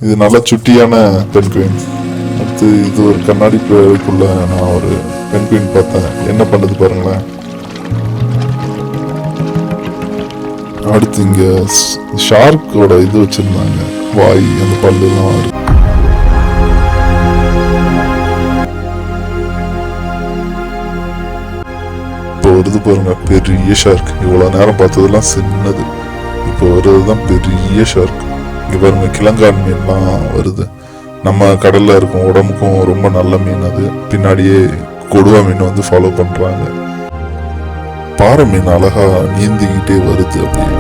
இது நல்ல சுட்டியான பென்குயின். அடுத்து இது ஒரு கண்ணாடி குள்ள நான் ஒரு பென்குயின் பார்த்தேன். என்ன பண்ணுது பாருங்களேன். அடுத்து இங்க ஷார்க்கோட இது வச்சிருந்தாங்க, வாய் அந்த பல்லுலாம் இருக்கு. இப்போ வருது பாருங்க பெரிய ஷார்க். இவ்வளவு நேரம் பார்த்ததெல்லாம் சின்னது, இப்போ வருதுதான் பெரிய ஷார்க். இங்க பாருங்க கிழங்கான் மீன்லாம் வருது. நம்ம கடல்ல இருக்கும் உடம்புக்கும் ரொம்ப நல்ல மீன் அது. பின்னாடியே கொடுவா மீன் வந்து ஃபாலோ பண்றாங்க. பாறை மீன் அழகா நீந்திக்கிட்டே வருது. அப்படி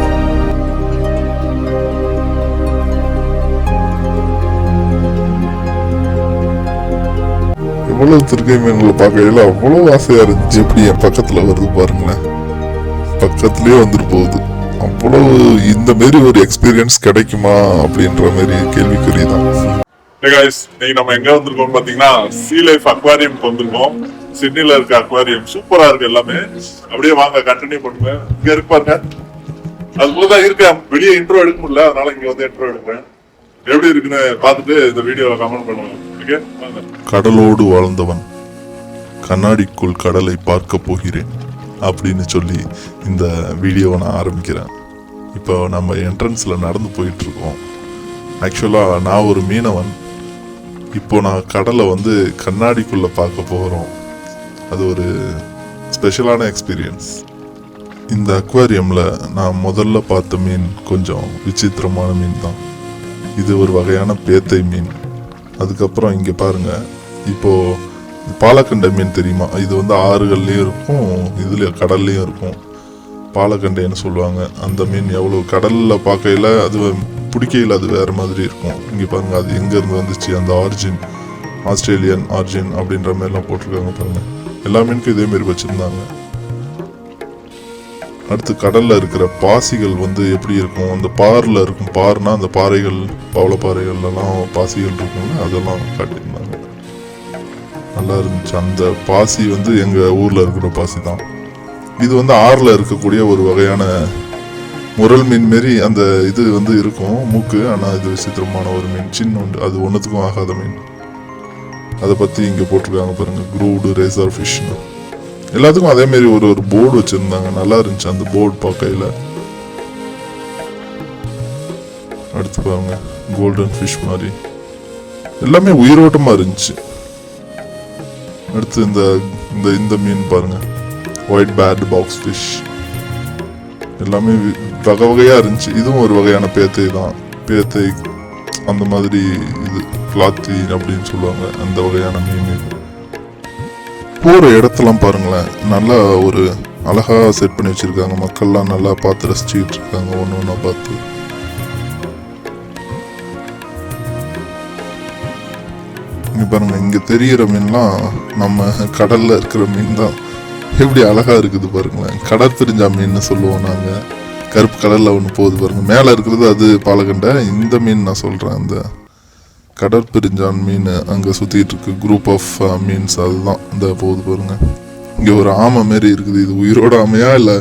எவ்வளவு திருக்கை மீன்களை பார்க்கையில அவ்வளவு ஆசையா இருந்துச்சு. எப்படி என் பக்கத்துல வருது பாருங்களேன், பக்கத்துலயே வந்துட்டு போகுது. அவ்வளவு இந்த மாரி ஒரு எக்ஸ்பீரியன்ஸ் கிடைக்குமா அப்படின்ற மாதிரி கேள்விக்குறி தான். இன்னைக்கு நம்ம எங்க வந்திருக்கோம் பாத்தீங்கன்னா சீ லைஃப் அக்வாரியம் வந்திருக்கோம். சிட்னில இருக்க அக்வாரியம் சூப்பரா இருக்கு எல்லாமே. அப்படியே வாங்க கண்டினியூ பண்ணுங்க. இங்க இருப்பாங்க அது போலதான் இருக்கேன். வெளியே இன்ட்ரோ எடுக்க முடியல, அதனால இங்க வந்து இன்ட்ரோ எடுக்கிறேன். எப்படி இருக்குன்னு பார்த்துட்டு இந்த வீடியோவை கமெண்ட் பண்ணுவாங்க. கடலோடு வாழ்ந்தவன் கண்ணாடிக்குள் கடலை பார்க்க போகிறேன் அப்படின்னு சொல்லி இந்த வீடியோவை நான் ஆரம்பிக்கிறேன். இப்போ நம்ம என்ட்ரன்ஸ்ல நடந்து போயிட்டு இருக்கோம். ஆக்சுவலா நான் ஒரு மீனவன். இப்போ நான் கடலை வந்து கண்ணாடிக்குள்ள பார்க்க போகிறோம். அது ஒரு ஸ்பெஷலான எக்ஸ்பீரியன்ஸ். இந்த அக்வாரியம்ல நான் முதல்ல பார்த்த மீன் கொஞ்சம் விசித்திரமான மீன் தான். இது ஒரு வகையான பேத்தை மீன். அதுக்கப்புறம் இங்க பாருங்க, இப்போ பாலக்கண்டை மீன் தெரியுமா? இது வந்து ஆறுகள்லயும் இருக்கும், இதுல கடல்லையும் இருக்கும். பாலக்கண்டைன்னு சொல்லுவாங்க. அந்த மீன் எவ்வளவு கடல்ல பார்க்கையில அது பிடிக்கையில் அது வேற மாதிரி இருக்கும். இங்க பாருங்க அது எங்க இருந்து வந்துச்சு, அந்த ஆரிஜின் ஆஸ்திரேலியன் ஆரிஜின் அப்படின்ற மாதிரிலாம் போட்டிருக்காங்க பாருங்க. எல்லா மீனுக்கும் இதே மாதிரி வச்சிருந்தாங்க. அடுத்து கடல்ல இருக்கிற பாசிகள் வந்து எப்படி இருக்கும், அந்த பார்ல இருக்கும். பார்னா அந்த பாறைகள், பவளப்பாறைகள் எல்லாம் பாசிகள் இருக்கும்ல, அதெல்லாம் காட்டியிருந்தாங்க. நல்லா இருந்துச்சு. அந்த பாசி வந்து எங்க ஊர்ல இருக்கிற பாசி தான். இது வந்து ஆறுல இருக்கக்கூடிய ஒரு வகையான முரல் மீன் மாரி அந்த இது வந்து இருக்கும் மூக்கு. ஆனா இது விசித்திரமான ஒரு மீன், சின்ன உண்டு. அது ஒன்றுத்துக்கும் ஆகாத மீன். அதை பத்தி இங்க போட்டிருக்காங்க பாருங்க, க்ரூடு ரேசர் ஃபிஷ்னு. எல்லாத்துக்கும் அதே மாதிரி ஒரு ஒரு போர்டு வச்சிருந்தாங்க. நல்லா இருந்துச்சு அந்த போர்டு பார்க்கையில. அடுத்து பாருங்க கோல்டன் ஃபிஷ் மாதிரி எல்லாமே உயிரோட்டமா இருந்துச்சு. அடுத்து இந்த இந்த இந்த மீன் பாருங்க, ஒயிட் பேட் பாக்ஸ் ஃபிஷ். எல்லாமே வகை வகையா இருந்துச்சு. இதுவும் ஒரு வகையான பேத்தை தான். பேத்தை அந்த மாதிரி இது பிளாத்தி அப்படின்னு சொல்லுவாங்க, அந்த வகையான மீன் இது. போற இடத்தெல்லாம் பாருங்களேன், நல்லா ஒரு அழகா செட் பண்ணி வச்சிருக்காங்க. மக்கள்லாம் நல்லா பார்த்து ரசிச்சுட்டு இருக்காங்க ஒன்று ஒன்றா பார்த்து. இங்க பாருங்க, இங்க தெரிகிற மீன்லாம் நம்ம கடல்ல இருக்கிற மீன் தான். எப்படி அழகா இருக்குது பாருங்களேன். கடற்பிரிஞ்சா மீன் சொல்லுவோம் நாங்க. கருப்பு கடல்ல ஒன்று போகுது பாருங்க, மேல இருக்கிறது அது பாலக்கண்டை. இந்த மீன் நான் சொல்றேன், அந்த கடற்பிரிஞ்சான் மீன் அங்க சுத்திட்டு இருக்கு. குரூப் ஆஃப் மீன்ஸ் அதுதான் இந்த போகுது பாருங்க. இங்க ஒரு ஆமை மாரி இருக்குது. இது உயிரோட ஆமையா இல்ல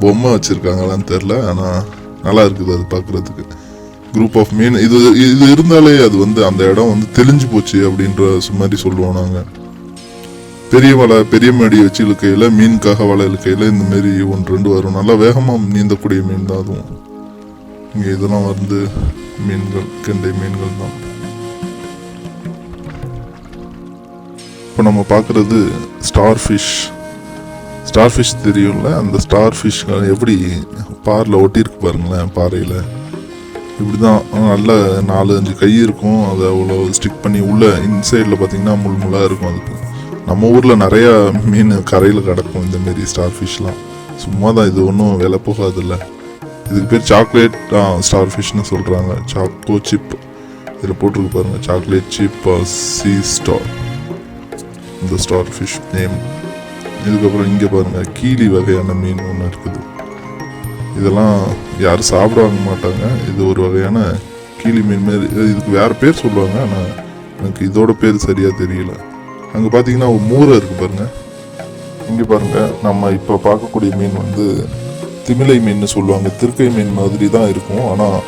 பொம்மை வச்சிருக்காங்களான்னு தெரியல. ஆனா நல்லா இருக்குது அது பாக்குறதுக்கு. குரூப் ஆஃப் மீன் இது இது இருந்தாலே அது வந்து அந்த இடம் வந்து தெளிஞ்சு போச்சு அப்படின்ற மாதிரி சொல்லுவோம் நாங்க. பெரிய வலை பெரிய மடி வச்சு இழுக்கையில, மீனுக்காக வலை இழுக்கையில இந்த மாரி ஒன்று ரெண்டு வரும். நல்லா வேகமா நீந்தக்கூடிய மீன் தான் அதுவும். இங்க இதெல்லாம் வந்து மீன்கள், கெண்டை மீன்கள் தான். இப்போ நம்ம பார்க்குறது ஸ்டார் ஃபிஷ். ஸ்டார் ஃபிஷ் தெரியும்ல, அந்த ஸ்டார் ஃபிஷ் எப்படி பாரில் ஒட்டியிருக்கு பாருங்களேன். பாறையில் இப்படி தான் நல்ல 4-5 கை இருக்கும். அதை அவ்வளோ ஸ்டிக் பண்ணி உள்ள இன்சைடில் பார்த்தீங்கன்னா முள்முள்ளாக இருக்கும். அதுக்கு நம்ம ஊரில் நிறையா மீன் கரையில் கிடக்கும் இந்த மாரி ஸ்டார் ஃபிஷ்லாம். சும்மா தான், இது ஒன்றும் விலை போகாதில்ல. இதுக்கு பேர் சாக்லேட் ஸ்டார் ஃபிஷ்னு சொல்கிறாங்க. சாக்கோ சிப் இதில் போட்டிருக்கு பாருங்கள், சாக்லேட் சிப் சீ ஸ்டார், இந்த ஸ்டார் ஃபிஷ் நேம். இதுக்கப்புறம் இங்கே பாருங்கள், கீழி வகையான மீன் ஒன்று இருக்குது. இதெல்லாம் யாரும் சாப்பிடுவாங்க மாட்டாங்க. இது ஒரு வகையான கீழி மீன் மாரி. இதுக்கு வேறு பேர் சொல்லுவாங்க, ஆனால் எனக்கு இதோட பேர் சரியாக தெரியல. அங்கே பார்த்தீங்கன்னா ஒரு மூரை இருக்குது பாருங்க. இங்கே பாருங்க, நம்ம இப்போ பார்க்கக்கூடிய மீன் வந்து திமிலை மீன் சொல்லுவாங்க. திருக்கை மீன் மாதிரி தான் இருக்கும். ஆனால்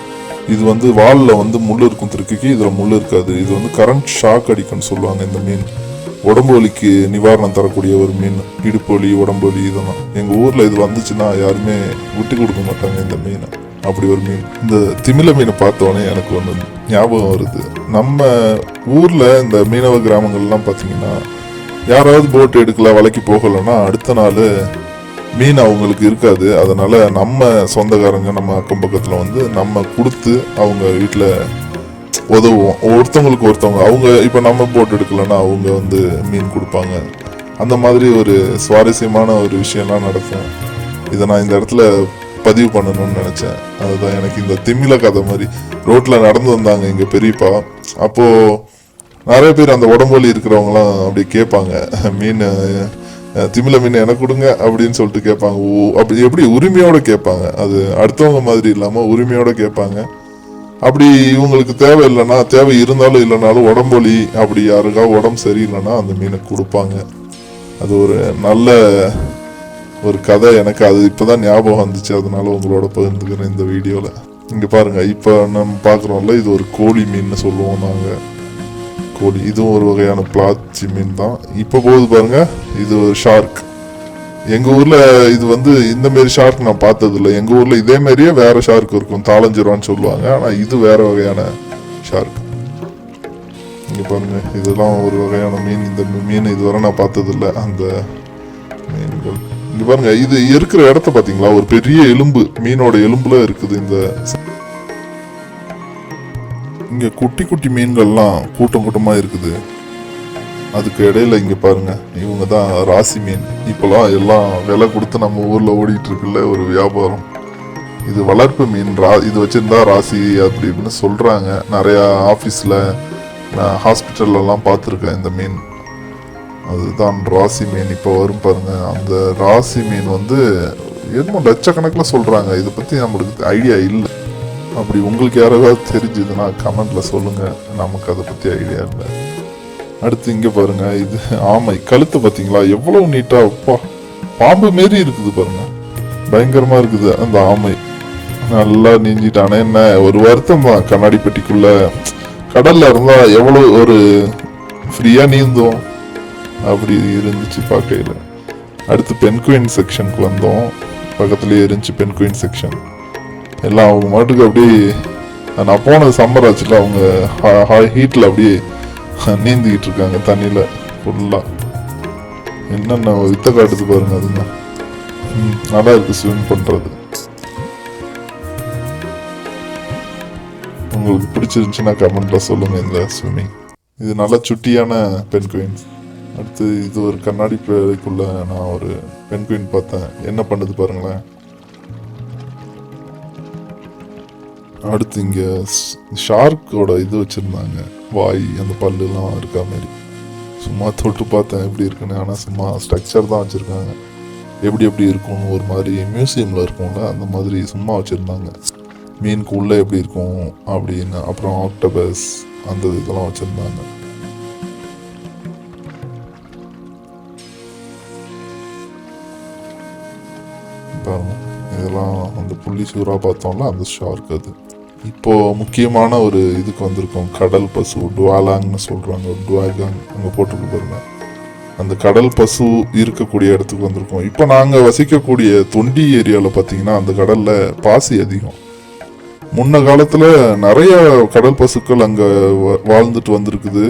இது வந்து வாலில் வந்து முள் இருக்கும் திருக்கைக்கு, இதில் முள் இருக்காது. இது வந்து கரண்ட் ஷாக் அடிக்கும்னு சொல்லுவாங்க. இந்த மீன் உடம்பு வலிக்கு நிவாரணம் தரக்கூடிய ஒரு மீன். இடுப்பு வலி, உடம்பு வலி இதெல்லாம் எங்கள் ஊரில் இது வந்துச்சுன்னா யாருமே விட்டு கொடுக்க மாட்டாங்க இந்த மீனை. அப்படி ஒரு மீன். இந்த திமில மீனை பார்த்தோன்னே எனக்கு ஒன்று ஞாபகம் வருது. நம்ம ஊரில் இந்த மீனவ கிராமங்கள்லாம் பார்த்தீங்கன்னா யாராவது போட் எடுக்கல, வலைக்கு போகலைன்னா அடுத்த நாள் மீன் அவங்களுக்கு இருக்காது. அதனால நம்ம சொந்தக்காரங்க நம்ம அக்கம் பக்கத்தில் வந்து நம்ம கொடுத்து அவங்க வீட்டில் உதவுவோம். ஒருத்தவங்களுக்கு ஒருத்தவங்க, அவங்க இப்போ நம்ம போட் எடுக்கலைன்னா அவங்க வந்து மீன் கொடுப்பாங்க. அந்த மாதிரி ஒரு சுவாரஸ்யமான ஒரு விஷயம்லாம் நடக்கும். இதை நான் இந்த இடத்துல பதிவு பண்ணணும்னு நினச்சேன். அதுதான் எனக்கு இந்த திமில கதை மாதிரி ரோட்டில் நடந்து வந்தாங்க எங்கள் பெரியப்பா. அப்போது நிறைய பேர் அந்த உடம்புலி இருக்கிறவங்களாம் அப்படி கேட்பாங்க, மீன் திமில மீன் எனக்கு கொடுங்க அப்படின்னு சொல்லிட்டு கேட்பாங்க. அப்படி எப்படி உரிமையோடு கேட்பாங்க. அது அடுத்தவங்க மாதிரி இல்லாமல் உரிமையோடு கேட்பாங்க. அப்படி இவங்களுக்கு தேவை இல்லைன்னா, தேவை இருந்தாலும் இல்லைனாலும் உடம்பொலி அப்படி யாருக்கா உடம்பு சரியில்லைன்னா அந்த மீனை கொடுப்பாங்க. அது ஒரு நல்ல ஒரு கதை. எனக்கு அது இப்போதான் ஞாபகம் வந்துச்சு. அதனால உங்களோட பகிர்ந்துக்கிறேன் இந்த வீடியோவில். இங்கே பாருங்கள், இப்போ நம்ம பார்க்குறோம்ல, இது ஒரு கோழி மீன் சொல்லுவோம் நாங்கள். கோழி இதுவும் ஒரு வகையான பிளாச்சி மீன் தான். இப்போ போகுது பாருங்க, இது ஒரு ஷார்க். எங்கள் ஊரில் இது வந்து இந்த மாரி ஷார்க் நான் பார்த்ததில்லை. எங்கள் ஊரில் இதே மாதிரியே வேற ஷார்க் இருக்கும், தாளஞ்சிருவான்னு சொல்லுவாங்க. ஆனால் இது வேற வகையான ஷார்க். இங்கே பாருங்க, இதெல்லாம் ஒரு வகையான மீன். இந்த மீன் இதுவரை நான் பார்த்ததில்லை அந்த மீன்கள். இங்கே பாருங்க, இது இருக்கிற இடத்த பார்த்தீங்களா, ஒரு பெரிய எலும்பு, மீனோட எலும்புல இருக்குது. இங்கே குட்டி குட்டி மீன்கள்லாம் கூட்டம் கூட்டமாக இருக்குது. அதுக்கு இடையில இங்கே பாருங்க, இவங்க தான் ராசி மீன். இப்போலாம் எல்லாம் விலை கொடுத்து நம்ம ஊரில் ஓடிட்டு இருக்குல்ல ஒரு வியாபாரம். இது வளர்ப்பு மீன். இது வச்சுருந்தா ராசி அப்படின்னு சொல்கிறாங்க. நிறையா ஆஃபீஸில், நான் ஹாஸ்பிட்டல்லலாம் பார்த்துருக்கேன் இந்த மீன். அதுதான் ராசி மீன். இப்போ வரும் பாருங்க, அந்த ராசி மீன் வந்து என்னமோ லட்சக்கணக்கில் சொல்கிறாங்க. இதை பற்றி நம்மளுக்கு ஐடியா இல்லை. அப்படி உங்களுக்கு யாராவது தெரிஞ்சதுன்னா கமெண்ட்டில் சொல்லுங்கள். நமக்கு அதை பற்றி ஐடியா இல்லை. அடுத்து இங்கே பாருங்க, இது ஆமை. கழுத்து பார்த்தீங்களா எவ்வளோ நீட்டாக, அப்பா பாம்பு மாரி இருக்குது பாருங்க, பயங்கரமாக இருக்குது அந்த ஆமை. நல்லா நீஞ்சிட்டானே. என்ன ஒரு வருத்தம் தான், கண்ணாடி பெட்டிக்குள்ள கடல்ல இருந்தா எவ்வளோ ஒரு ஃப்ரீயா நீந்தோம் அப்படி இருந்துச்சு பார்க்கையில். அடுத்து பென்குயின் செக்ஷனுக்கு வந்தோம். பக்கத்துலேயே இருந்துச்சு பென்குயின் செக்ஷன். எல்லாம் அவங்க மாட்டுக்கு அப்படியே, நான் போனது சம்மர் ஆச்சுல, அவங்க ஹீட்டில் அப்படியே நீந்திக்கிட்டு இருக்காங்க தண்ணியில் ஃபுல்லாக. என்னென்ன வித்த காட்டுது பாருங்க. அதுதான் நல்லா இருக்கு ஸ்விம் பண்ணுறது. உங்களுக்கு பிடிச்சிருந்துச்சுன்னா கமெண்ட்ல சொல்லுங்க இந்த ஸ்விம்மிங். இது நல்லா சுட்டியான பென்குயின்ஸ். அடுத்து இது ஒரு கண்ணாடி பேழைக்குள்ள நான் ஒரு பென்குயின் பார்த்தேன். என்ன பண்ணுது பாருங்களேன். அடுத்து இங்கே ஷார்க்கோட இது வச்சுருந்தாங்க, வாய் அந்த பல்லுலாம் இருக்கா மாதிரி. சும்மா தொட்டு பார்த்தேன் எப்படி இருக்குன்னு. ஆனால் சும்மா ஸ்ட்ரக்சர் தான் வச்சுருக்காங்க. எப்படி இருக்கும்னு ஒரு மாதிரி மியூசியமில் இருக்கும்ல அந்த மாதிரி சும்மா வச்சுருந்தாங்க. மீனுக்கு உள்ளே எப்படி இருக்கும் அப்படின்னு. அப்புறம் ஆக்டோபஸ் அந்த இதெல்லாம் வச்சுருந்தாங்க. பாருங்க, இதெல்லாம் அந்த புள்ளி சூறா பார்த்தோம்ல அந்த ஷார்க். அது இப்போ முக்கியமான ஒரு இதுக்கு வந்திருக்கோம். கடல் பசு டுவாலாங்னு சொல்கிறாங்க, டுவாகாங் அங்கே போட்டுருக்கு பாருங்க. அந்த கடல் பசு இருக்கக்கூடிய இடத்துக்கு வந்திருக்கோம். இப்போ நாங்கள் வசிக்கக்கூடிய தொண்டி ஏரியாவில் பார்த்தீங்கன்னா அந்த கடலில் பாசி அதிகம். முன்ன காலத்தில் நிறைய கடல் பசுக்கள் அங்கே வாழ்ந்துட்டு வந்திருக்குது.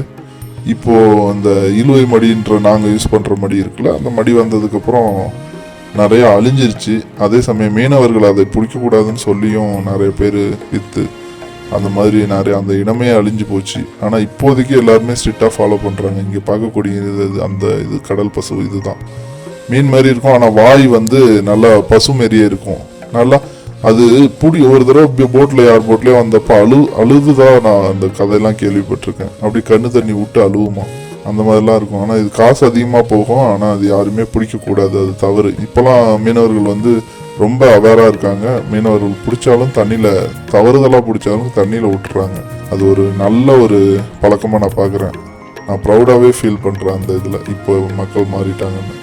இப்போது அந்த இழுவை மடின்ற நாங்கள் யூஸ் பண்ணுற மடி இருக்குல்ல, அந்த மடி வந்ததுக்கப்புறம் நிறையா அழிஞ்சிருச்சு. அதே சமயம் மீனவர்கள் அதை பிடிக்கக்கூடாதுன்னு சொல்லியும் நிறைய பேர் விற்று அந்த மாதிரி நிறைய அந்த இடமே அழிஞ்சு போச்சு. ஆனால் இப்போதைக்கு எல்லாருமே ஸ்ட்ரிக்டாக ஃபாலோ பண்ணுறாங்க. இங்கே பார்க்கக்கூடியது அந்த இது கடல் பசு இதுதான். மீன் மாதிரி இருக்கும், ஆனால் வாய் வந்து நல்லா பசு மாரியே இருக்கும். நல்லா அது ஒரு தடவை போட்டில் யார் போட்லேயே வந்தப்போ அழுதுதான் நான் அந்த கதையெல்லாம் கேள்விப்பட்டிருக்கேன். அப்படி கண்ணு தண்ணி விட்டு அழுவுமா, அந்த மாதிரிலாம் இருக்கும். ஆனால் இது காசு அதிகமாக போகும். ஆனால் அது யாருமே பிடிக்கக்கூடாது, அது தவறு. இப்போலாம் மீனவர்கள் வந்து ரொம்ப அவேராக இருக்காங்க. மீனவர்கள் பிடிச்சாலும் தண்ணியில் தவறுதலாக பிடிச்சாலும் தண்ணியில் விட்டுறாங்க. அது ஒரு நல்ல ஒரு பழக்கமாக நான் பார்க்குறேன். நான் ப்ரௌடாகவே ஃபீல் பண்ணுறேன் அந்த இதில் இப்போ மக்கள் மாறிட்டாங்கன்னு.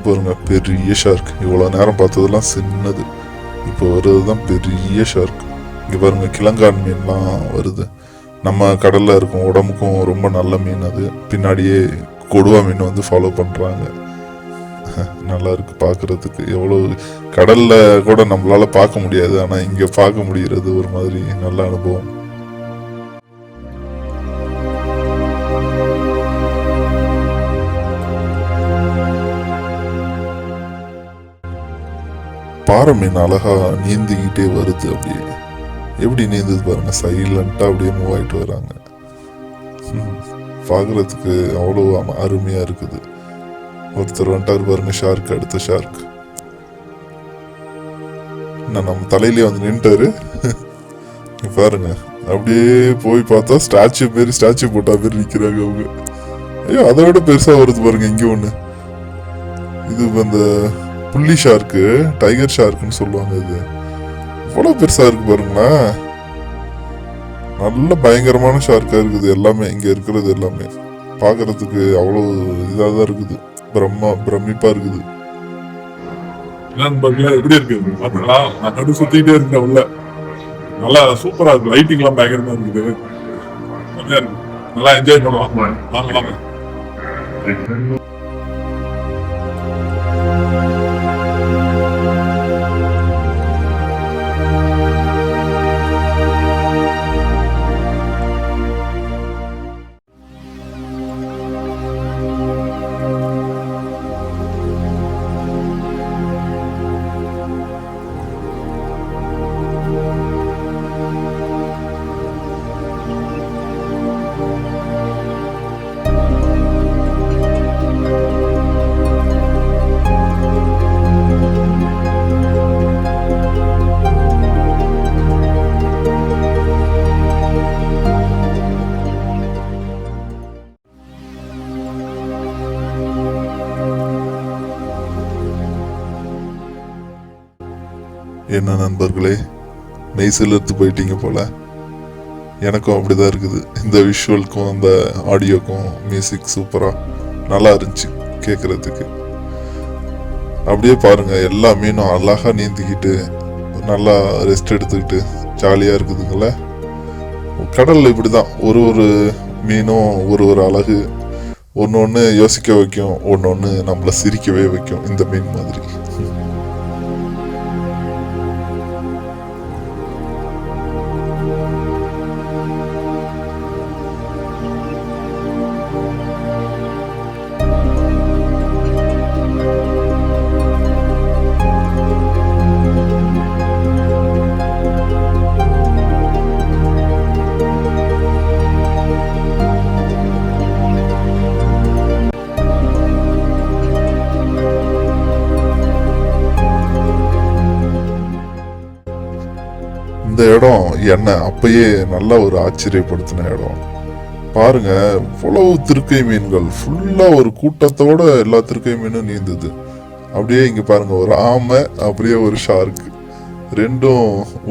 பாருங்க, பெரிய ஷார்க். இவ்வளோ நேரம் பார்த்ததெல்லாம் சின்னது, இப்போ வருதுதான் பெரிய ஷார்க். இங்கே பாருங்க, கிழங்கான் மீன்லாம் வருது. நம்ம கடலில் இருக்கும் உடம்புக்கும் ரொம்ப நல்ல மீன் அது. பின்னாடியே கொடுவா மீன் வந்து ஃபாலோ பண்ணுறாங்க. நல்லா இருக்கு பார்க்கறதுக்கு. எவ்வளோ கடல்ல கூட நம்மளால பார்க்க முடியாது, ஆனால் இங்கே பார்க்க முடிகிறது ஒரு மாதிரி நல்ல அனுபவம். பாறை மீன் அழகா நீந்திக்கிட்டே வருது. அப்படியே எப்படி நீந்துது பாருங்க, சைலண்டா அப்படியே மூவ் ஆயிட்டு வராங்க. பார்க்கறதுக்கு அவ்வளோ அருமையா இருக்குது. ஒருத்தர் வந்துட்டாரு பாருங்க, ஷார்க். அடுத்த ஷார்க் நம்ம தலையிலேயே வந்து நின்ட்டாரு. பாருங்க, அப்படியே போய் பார்த்தா ஸ்டாச்சு போட்டா மாரி நிக்கிறாங்க அவங்க. ஐயோ, அதை விட பெருசா வருது பாருங்க இங்க ஒண்ணு. இது அந்த புள்ளி ஷார்க்கு, டைகர் ஷார்க்குன்னு சொல்லுவாங்க. இது இவ்வளவு பெருசா இருக்கு பாருங்களேன். நல்ல பயங்கரமான ஷார்க்கா இருக்குது எல்லாமே. இங்க இருக்கிறது எல்லாமே பாக்குறதுக்கு அவ்வளவு இதாதான் இருக்குது. பிரமிப்பா இருக்குது. எப்படி இருக்கு பாத்தீங்களா? நடு சுத்திட்டே இருக்க உள்ள நல்லா சூப்பரா இருக்கு. லைட்டிங் எல்லாம் பயங்கரமா இருக்குது. நல்லா என்ஜாய் பண்ணுவாங்க. வாங்க வாங்க. என்ன நண்பர்களே, மெய்சில் எடுத்து போயிட்டீங்க போல. எனக்கும் அப்படிதான் இருக்குது. இந்த விஷுவலுக்கும் அந்த ஆடியோக்கும் மியூசிக் சூப்பரா நல்லா இருந்துச்சு கேட்கறதுக்கு. அப்படியே பாருங்க, எல்லா மீனும் அழகா நீந்திக்கிட்டு நல்லா ரெஸ்ட் எடுத்துக்கிட்டு ஜாலியா இருக்குதுங்கள. கடல்ல இப்படிதான் ஒரு ஒரு மீனும் ஒரு ஒரு அழகு. ஒன்னொன்னு யோசிக்க வைக்கும், ஒன்னொன்னு நம்மள சிரிக்கவே வைக்கும். இந்த மீன் மாதிரி இந்த இடம் என்ன அப்பயே நல்லா ஒரு ஆச்சரியப்படுத்தின இடம். பாருங்க, இவ்வளவு திருக்கை மீன்கள் ஃபுல்லா ஒரு கூட்டத்தோட எல்லா திருக்கை மீனும் நீந்தது. அப்படியே இங்க பாருங்க, ஒரு ஆமை, அப்படியே ஒரு ஷார்க், ரெண்டும்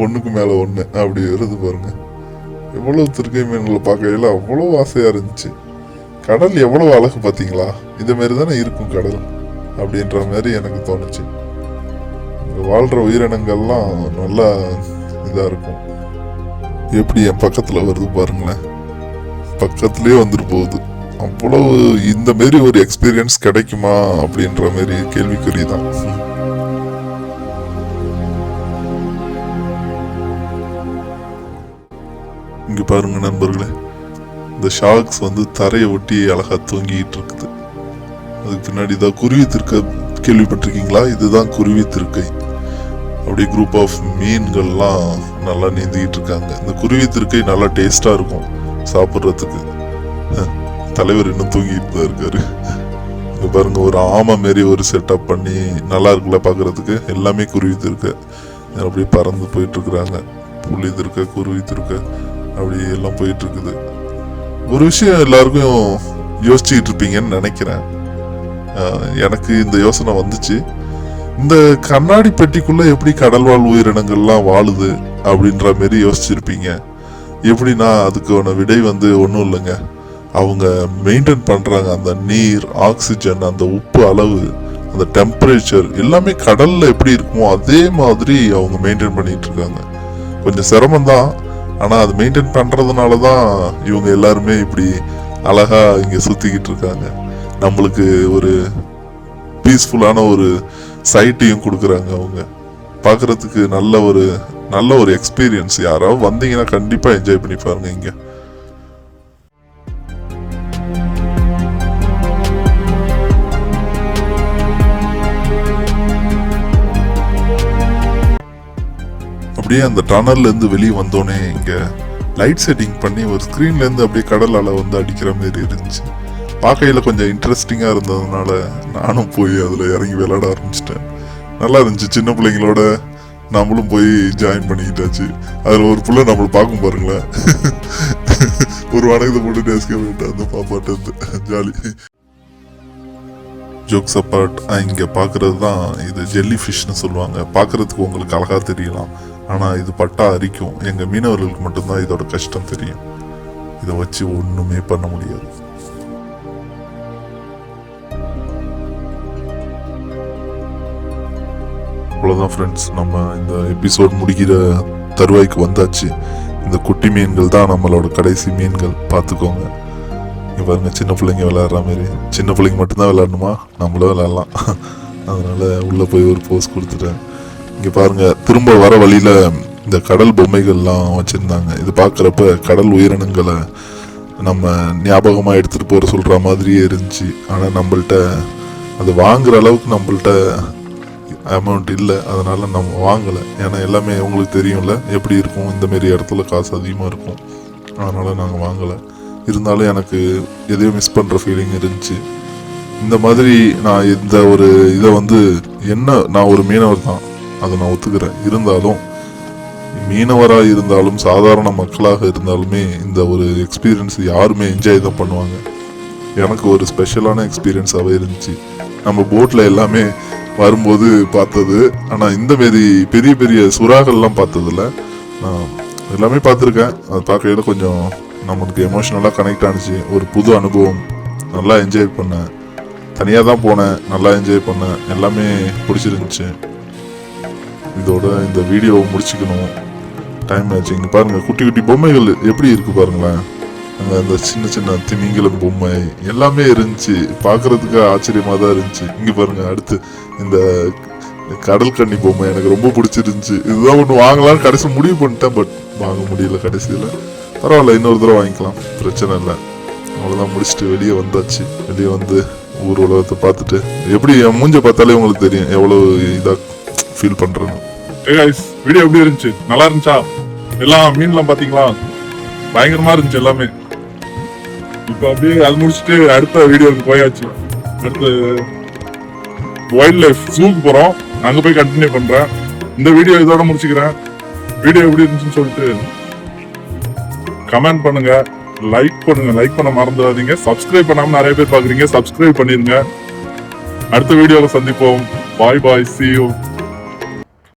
ஒண்ணுக்கு மேல ஒண்ணு அப்படி வருது பாருங்க. எவ்வளவு திருக்கை மீன்களை பார்க்கையில அவ்வளவு ஆசையா இருந்துச்சு. கடல் எவ்வளவு அழகு பாத்தீங்களா? இந்த மாதிரி தானே இருக்கும் கடல் அப்படின்ற மாதிரி எனக்கு தோணுச்சு. இங்க வாழ்ற உயிரினங்கள்லாம் நல்லா இதா இருக்கும். எப்படி என் பக்கத்துல வருது பாருங்களேன், பக்கத்துலயே வந்துட்டு போகுது. அவ்வளவு இந்த மாதிரி ஒரு எக்ஸ்பீரியன்ஸ் கிடைக்குமா அப்படின்ற மாதிரி கேள்விக்குறிதான். இங்க பாருங்க நண்பர்களே, இந்த ஷார்க்ஸ் வந்து தரையை ஒட்டி அழகா தூங்கிட்டு இருக்குது. அதுக்கு பின்னாடி தான் குருவி திருக்கை கேள்விப்பட்டிருக்கீங்களா? இதுதான் குருவி திருக்கை. அப்படியே குரூப் ஆஃப் மீன்கள்லாம் நல்லா நீந்திக்கிட்டு இருக்காங்க. இந்த குருவி திருக்கை நல்லா டேஸ்டா இருக்கும் சாப்பிட்றதுக்கு. தலைவர் இன்னும் தூங்கிட்டு தான் இருக்காரு. இங்க பாருங்க, ஒரு ஆமை மாரி ஒரு செட்டப் பண்ணி நல்லா இருக்குல்ல பாக்குறதுக்கு. எல்லாமே குருவி திருக்கை அப்படியே பறந்து போயிட்டு இருக்கிறாங்க. புள்ளி திருக்கை, குருவி திருக்கை, அப்படி எல்லாம் போயிட்டு இருக்குது. ஒரு விஷயம் எல்லாருக்கும் யோசிச்சுக்கிட்டு இருப்பீங்கன்னு நினைக்கிறேன். எனக்கு இந்த யோசனை வந்துச்சு. இந்த கண்ணாடி பெட்டிக்குள்ள எப்படி கடல்வாழ் உயிரினங்கள்லாம் வாழுது அப்படின்ற மாரி யோசிச்சிருப்பீங்க. எப்படின்னா அதுக்கான விடை வந்து ஒன்றும் இல்லைங்க. அவங்க மெயின்டைன் பண்றாங்க அந்த நீர், ஆக்சிஜன், அந்த உப்பு அளவு அந்த டெம்பரேச்சர் எல்லாமே கடல்ல எப்படி இருக்குமோ அதே மாதிரி அவங்க மெயின்டைன் பண்ணிட்டு இருக்காங்க. கொஞ்சம் சிரமம் தான், ஆனா அது மெயின்டைன் பண்றதுனால தான் இவங்க எல்லாருமே இப்படி அழகா இங்க சுத்திக்கிட்டு இருக்காங்க. நம்மளுக்கு ஒரு பீஸ்ஃபுல்லான ஒரு சைட்டையும் கொடுக்குறாங்க. அவங்க பார்க்கறதுக்கு நல்ல ஒரு எக்ஸ்பீரியன்ஸ். யாராவது வந்தீங்கன்னா கண்டிப்பா என்ஜாய் பண்ணி பாருங்க இங்க. அப்படியே அந்த டனல்ல இருந்து வெளியே வந்தோடனே இங்க லைட் செட்டிங் பண்ணி ஒரு ஸ்கிரீன்ல இருந்து அப்படியே கடல் அலை வந்து அடிக்கிற மாதிரி இருந்துச்சு. பார்க்கையில கொஞ்சம் இன்ட்ரெஸ்டிங்கா இருந்ததுனால நானும் போய் அதுல இறங்கி விளையாட ஆரம்பிச்சிட்டேன். நல்லா இருந்துச்சு. சின்ன பிள்ளைங்களோட நம்மளும் போய் ஜாயின் பண்ணிக்கிட்டாச்சு. அதுல ஒரு புள்ள நம்மள பார்க்கும் பாருங்களேன். ஒரு வணக்கத்தை போட்டு டேஸ்க போயிட்டு அந்த பாப்பாட்டு ஜாலி. ஜோக்ஸ் அப்பார்ட், இங்க பாக்குறது தான் இது ஜெல்லி ஃபிஷ்னு சொல்லுவாங்க. பாக்குறதுக்கு உங்களுக்கு அழகா தெரியலாம், ஆனா இது பட்டா அரிக்கும். எங்க மீனவர்களுக்கு மட்டும்தான் இதோட கஷ்டம் தெரியும். இதை வச்சு ஒண்ணுமே பண்ண முடியாது. அவ்வளோதான் ஃப்ரெண்ட்ஸ், நம்ம இந்த எபிசோட் முடிக்கிற தருவாய்க்கு வந்தாச்சு. இந்த குட்டி மீன்கள் தான் நம்மளோட கடைசி மீன்கள். பார்த்துக்கோங்க. இங்கே பாருங்க, சின்ன பிள்ளைங்க விளையாடுற மாதிரி. சின்ன பிள்ளைங்க மட்டும்தான் விளையாடணுமா? நம்மளும் விளையாடலாம். அதனால உள்ளே போய் ஒரு போஸ் கொடுத்துட்டேன். இங்கே பாருங்க, திரும்ப வர வழியில் இந்த கடல் பொம்மைகள்லாம் வச்சுருந்தாங்க. இது பார்க்குறப்ப கடல் உயிரினங்களை நம்ம ஞாபகமாக எடுத்துகிட்டு போகிற சொல்கிற மாதிரியே இருந்துச்சு. ஆனால் நம்மள்கிட்ட அது வாங்குற அளவுக்கு நம்மள்கிட்ட அமௌண்ட் இல்லை. அதனால நம்ம வாங்கலை. ஏன்னா எல்லாமே உங்களுக்கு தெரியும்ல எப்படி இருக்கும். இந்தமாரி இடத்துல காசு அதிகமாக இருக்கும். அதனால் நாங்கள் வாங்கலை. இருந்தாலும் எனக்கு எதையும் மிஸ் பண்ணுற ஃபீலிங் இருந்துச்சு. இந்த மாதிரி நான் இந்த ஒரு இதை வந்து நான் ஒரு மீனவர் தான், அதை நான் ஒத்துக்கிறேன். இருந்தாலும் மீனவராக இருந்தாலும் சாதாரண மக்களாக இருந்தாலுமே இந்த ஒரு எக்ஸ்பீரியன்ஸ் யாருமே என்ஜாய் தான் பண்ணுவாங்க. எனக்கு ஒரு ஸ்பெஷலான எக்ஸ்பீரியன்ஸாகவே இருந்துச்சு. நம்ம போட்டில் எல்லாமே வரும்போது பார்த்தது, ஆனால் இந்த மாரி பெரிய பெரிய சுறாக்கள்லாம் பார்த்ததில்ல. நான் எல்லாமே பார்த்துருக்கேன். அது பார்க்கையில கொஞ்சம் நம்மளுக்கு எமோஷ்னலாக கனெக்ட் ஆனிச்சு. ஒரு புது அனுபவம். நல்லா என்ஜாய் பண்ணேன். தனியாக தான் போனேன், நல்லா என்ஜாய் பண்ணேன். எல்லாமே பிடிச்சிருந்துச்சு. இதோட இந்த வீடியோவை முடிச்சுக்கணும், டைம் ஆச்சு. இங்கே பாருங்கள், குட்டி குட்டி பொம்மைகள் எப்படி இருக்குது பாருங்களேன். அந்த சின்ன சின்ன திமிங்கலம் பொம்மை எல்லாமே இருந்துச்சு. பார்க்குறதுக்கு ஆச்சரியமாக தான் இருந்துச்சு. இங்கே பாருங்கள், அடுத்து இந்த கடல் கன்னி பொம்மை எனக்கு ரொம்ப பிடிச்சிருந்துச்சு. இதுதான் ஒன்று வாங்கலாம்னு கடைசி முடிவு பண்ணிட்டேன். பட் வாங்க முடியல கடைசியில். பரவாயில்ல, இன்னொரு தடவை வாங்கிக்கலாம், பிரச்சனை இல்லை. அவ்வளோதான், முடிச்சுட்டு வெளியே வந்தாச்சு. வெளியே வந்து ஊர் உலகத்தை பார்த்துட்டு எப்படி என் மூஞ்ச பார்த்தாலே உங்களுக்கு தெரியும் எவ்வளோ இதாக ஃபீல் பண்ணுறேன்னு. வீடியோ எப்படி இருந்துச்சு? நல்லா இருந்துச்சா? எல்லாம் மீன்லாம் பார்த்தீங்களா? பயங்கரமா இருந்துச்சு எல்லாமே. இப்போ அப்படியே அது முடிச்சுட்டு அடுத்த வீடியோக்கு போயாச்சு. அடுத்து வைல்ட் லைஃப் ஜூக்கு போகிறோம். அங்கே போய் கண்டினியூ பண்ணுறேன். இந்த வீடியோ இதோட முடிச்சுக்கிறேன். வீடியோ எப்படி இருந்துச்சுன்னு சொல்லிட்டு கமெண்ட் பண்ணுங்க, லைக் பண்ணுங்க. லைக் பண்ண மறந்துடாதீங்க. சப்ஸ்கிரைப் பண்ணாம நிறைய பேர் பாக்குறீங்க, சப்ஸ்கிரைப் பண்ணிருங்க. அடுத்த வீடியோல சந்திப்போம். பாய் பாய், see you.